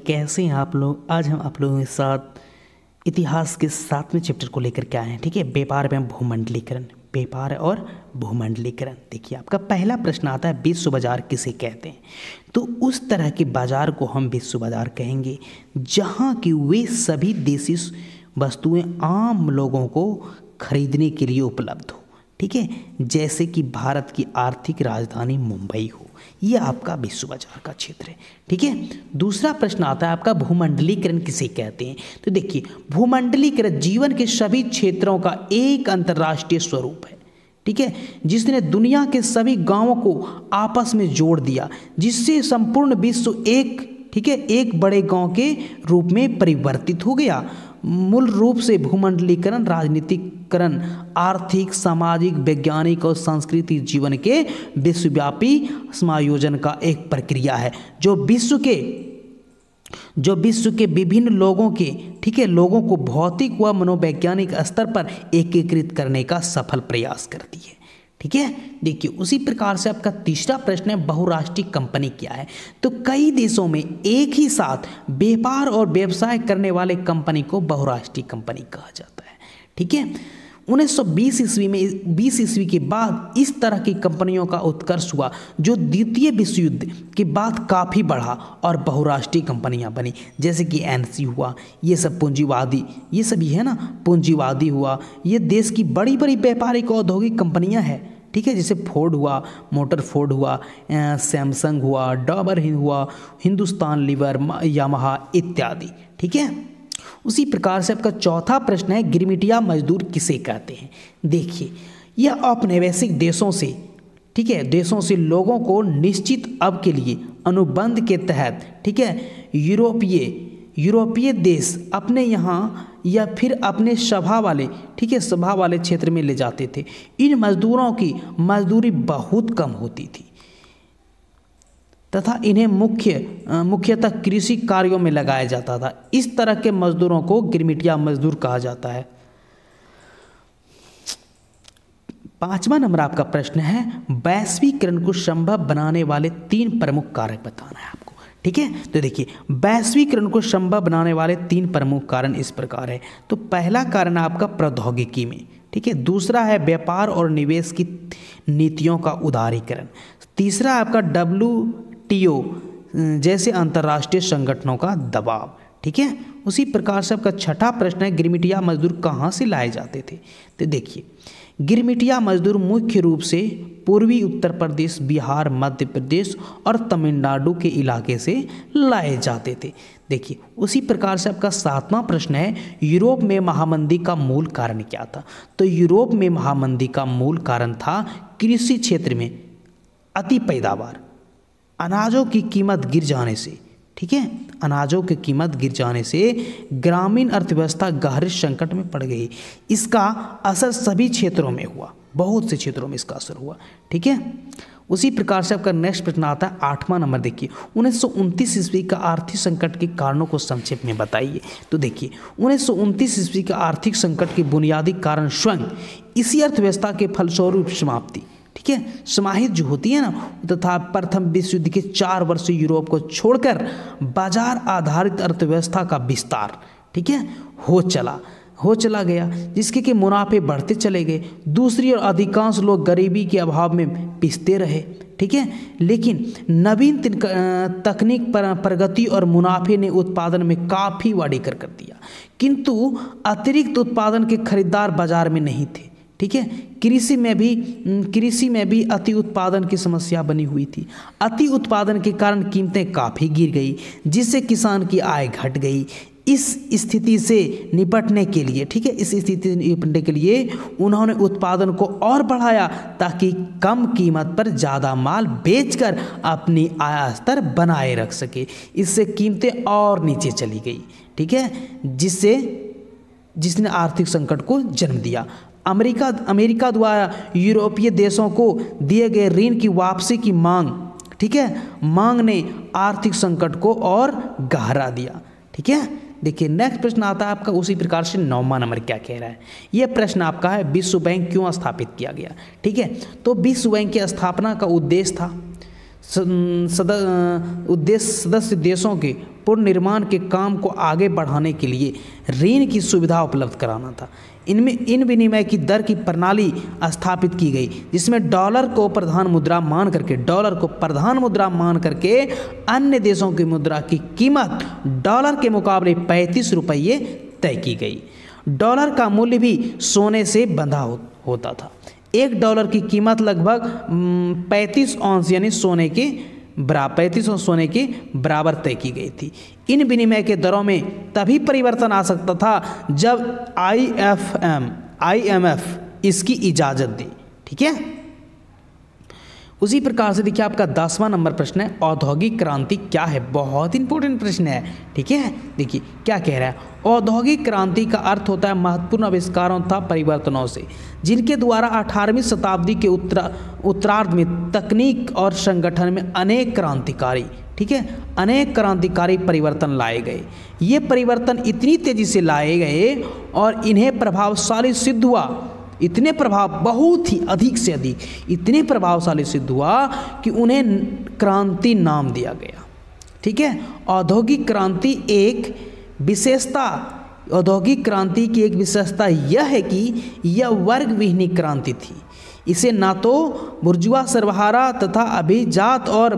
कैसे हैं आप लोग। आज हम आप लोगों के साथ इतिहास के 7वें चैप्टर को लेकर के आए हैं। ठीक है, व्यापार एवं भूमंडलीकरण, व्यापार और भूमंडलीकरण। देखिए, आपका पहला प्रश्न आता है विश्व बाजार किसे कहते हैं। तो उस तरह के बाजार को हम विश्व बाजार कहेंगे जहाँ की वे सभी देशी वस्तुएं आम लोगों को खरीदने के लिए उपलब्ध हो। ठीक है, जैसे कि भारत की आर्थिक राजधानी मुंबई हो, यह आपका विश्व बाजार का क्षेत्र है। ठीक है, दूसरा प्रश्न आता है आपका भूमंडलीकरण किसे कहते हैं। तो देखिए, भूमंडलीकरण जीवन के सभी क्षेत्रों का एक अंतर्राष्ट्रीय स्वरूप है। ठीक है, जिसने दुनिया के सभी गांवों को आपस में जोड़ दिया, जिससे संपूर्ण विश्व एक बड़े गांव के रूप में परिवर्तित हो गया। मूल रूप से भूमंडलीकरण राजनीतिकरण, आर्थिक, सामाजिक, वैज्ञानिक और सांस्कृतिक जीवन के विश्वव्यापी समायोजन का एक प्रक्रिया है जो विश्व के विभिन्न लोगों को भौतिक व मनोवैज्ञानिक स्तर पर एकीकृत करने का सफल प्रयास करती है। ठीक है, देखिए उसी प्रकार से आपका तीसरा प्रश्न है बहुराष्ट्रीय कंपनी क्या है। तो कई देशों में एक ही साथ व्यापार और व्यवसाय करने वाले कंपनी को बहुराष्ट्रीय कंपनी कहा जाता है। ठीक है, 1920 ईस्वी में 20 ईस्वी के बाद इस तरह की कंपनियों का उत्कर्ष हुआ जो द्वितीय विश्व युद्ध के बाद काफ़ी बढ़ा और बहुराष्ट्रीय कंपनियां बनी, जैसे कि एनसी हुआ, ये सब पूंजीवादी, ये सभी है ना, पूंजीवादी हुआ। ये देश की बड़ी बड़ी व्यापारिक औद्योगिक कंपनियां हैं। ठीक है, जैसे फोर्ड हुआ, मोटर फोर्ड हुआ, सैमसंग हुआ, डाबर हुआ, हिंदुस्तान लीवर, यामाहा इत्यादि। ठीक है, उसी प्रकार से आपका चौथा प्रश्न है गिरमिटिया मजदूर किसे कहते हैं। देखिए, यह औपनिवेशिक देशों से, ठीक है, देशों से लोगों को निश्चित अब के लिए अनुबंध के तहत, ठीक है, यूरोपीय देश अपने यहाँ या फिर अपने सभा वाले क्षेत्र में ले जाते थे। इन मजदूरों की मजदूरी बहुत कम होती थी तथा इन्हें मुख्यतः कृषि कार्यों में लगाया जाता था। इस तरह के मजदूरों को गिरमिटिया मजदूर कहा जाता है। 5वां नंबर आपका प्रश्न है वैश्वीकरण को संभव बनाने वाले 3 प्रमुख कारक बताना है आपको। ठीक है, तो देखिए, वैश्वीकरण को संभव बनाने वाले 3 प्रमुख कारण इस प्रकार है। तो पहला कारण आपका प्रौद्योगिकी में, ठीक है, दूसरा है व्यापार और निवेश की नीतियों का उदारीकरण, तीसरा आपका WTO जैसे अंतर्राष्ट्रीय संगठनों का दबाव। ठीक है, उसी प्रकार से आपका छठा प्रश्न है गिरमिटिया मजदूर कहाँ से लाए जाते थे। तो देखिए, गिरमिटिया मजदूर मुख्य रूप से पूर्वी उत्तर प्रदेश, बिहार, मध्य प्रदेश और तमिलनाडु के इलाके से लाए जाते थे। देखिए, उसी प्रकार से आपका 7वां प्रश्न है यूरोप में महामंदी का मूल कारण क्या था। तो यूरोप में महामंदी का मूल कारण था कृषि क्षेत्र में अति पैदावार, अनाजों की कीमत गिर जाने से, ठीक है, अनाजों की कीमत गिर जाने से ग्रामीण अर्थव्यवस्था गहरे संकट में पड़ गई। इसका असर सभी क्षेत्रों में हुआ, बहुत से क्षेत्रों में इसका असर हुआ। ठीक है, उसी प्रकार से आपका नेक्स्ट प्रश्न आता है 8वां नंबर। देखिए, 1929 ईस्वी का आर्थिक संकट के कारणों को संक्षेप में बताइए। तो देखिए, 1929 ईस्वी का आर्थिक संकट के बुनियादी कारण स्वयं इसी अर्थव्यवस्था के फलस्वरूप समाप्ति, ठीक है, समाहित जो होती है ना, तथा प्रथम विश्व युद्ध के 4 वर्ष यूरोप को छोड़कर बाजार आधारित अर्थव्यवस्था का विस्तार, ठीक है, हो चला गया, जिसके कि मुनाफे बढ़ते चले गए। दूसरी ओर अधिकांश लोग गरीबी के अभाव में पिसते रहे। ठीक है, लेकिन नवीन तकनीक प्रगति और मुनाफे ने उत्पादन में काफ़ी बढ़ाकर कर दिया, किंतु अतिरिक्त उत्पादन के खरीदार बाजार में नहीं थे। ठीक है, कृषि में भी अति उत्पादन की समस्या बनी हुई थी। अति उत्पादन के कारण कीमतें काफ़ी गिर गई, जिससे किसान की आय घट गई। इस स्थिति से निपटने के लिए, ठीक है, उन्होंने उत्पादन को और बढ़ाया ताकि कम कीमत पर ज़्यादा माल बेचकर अपनी आय स्तर बनाए रख सके। इससे कीमतें और नीचे चली गई। ठीक है, जिसने आर्थिक संकट को जन्म दिया। अमेरिका द्वारा यूरोपीय देशों को दिए गए ऋण की वापसी की मांग, ठीक है, मांग ने आर्थिक संकट को और गहरा दिया। ठीक है, देखिए नेक्स्ट प्रश्न आता है आपका उसी प्रकार से 9वां नंबर क्या कह रहा है। यह प्रश्न आपका है विश्व बैंक क्यों स्थापित किया गया। ठीक है, तो विश्व बैंक की स्थापना का उद्देश्य था उद्देश्य सदस्य देशों के पुनर्निर्माण के काम को आगे बढ़ाने के लिए ऋण की सुविधा उपलब्ध कराना था। इनमें इन विनिमय की दर की प्रणाली स्थापित की गई, जिसमें डॉलर को प्रधान मुद्रा मान करके अन्य देशों की मुद्रा की कीमत डॉलर के मुकाबले 35 रुपये तय की गई। डॉलर का मूल्य भी सोने से बंधा होता था। $1 की कीमत लगभग 35 औंस यानी 35 औंस सोने के बराबर तय की गई थी। इन विनिमय के दरों में तभी परिवर्तन आ सकता था जब IMF इसकी इजाज़त दी। ठीक है, उसी प्रकार से देखिए आपका 10वां नंबर प्रश्न है, औद्योगिक क्रांति क्या है। बहुत इंपॉर्टेंट प्रश्न है। ठीक है, देखिए क्या कह रहा है। औद्योगिक क्रांति का अर्थ होता है महत्वपूर्ण आविष्कारों तथा परिवर्तनों से जिनके द्वारा 18वीं शताब्दी के उत्तरार्ध में तकनीक और संगठन में अनेक क्रांतिकारी परिवर्तन लाए गए। ये परिवर्तन इतनी तेजी से लाए गए और इन्हें प्रभावशाली सिद्ध हुआ, बहुत ही अधिक से अधिक इतने प्रभावशाली सिद्ध हुआ कि उन्हें क्रांति नाम दिया गया। ठीक है, औद्योगिक क्रांति की एक विशेषता यह है कि यह वर्ग विहीन क्रांति थी। इसे ना तो बुर्जुआ सर्वहारा तथा अभिजात और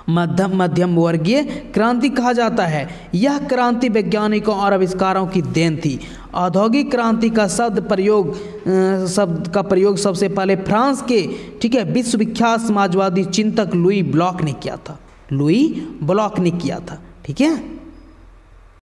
मध्यम वर्गीय क्रांति कहा जाता है। यह क्रांति वैज्ञानिकों और आविष्कारों की देन थी। औद्योगिक क्रांति का प्रयोग सबसे पहले फ्रांस के विश्वविख्यात समाजवादी चिंतक लुई ब्लॉक ने किया था। ठीक है,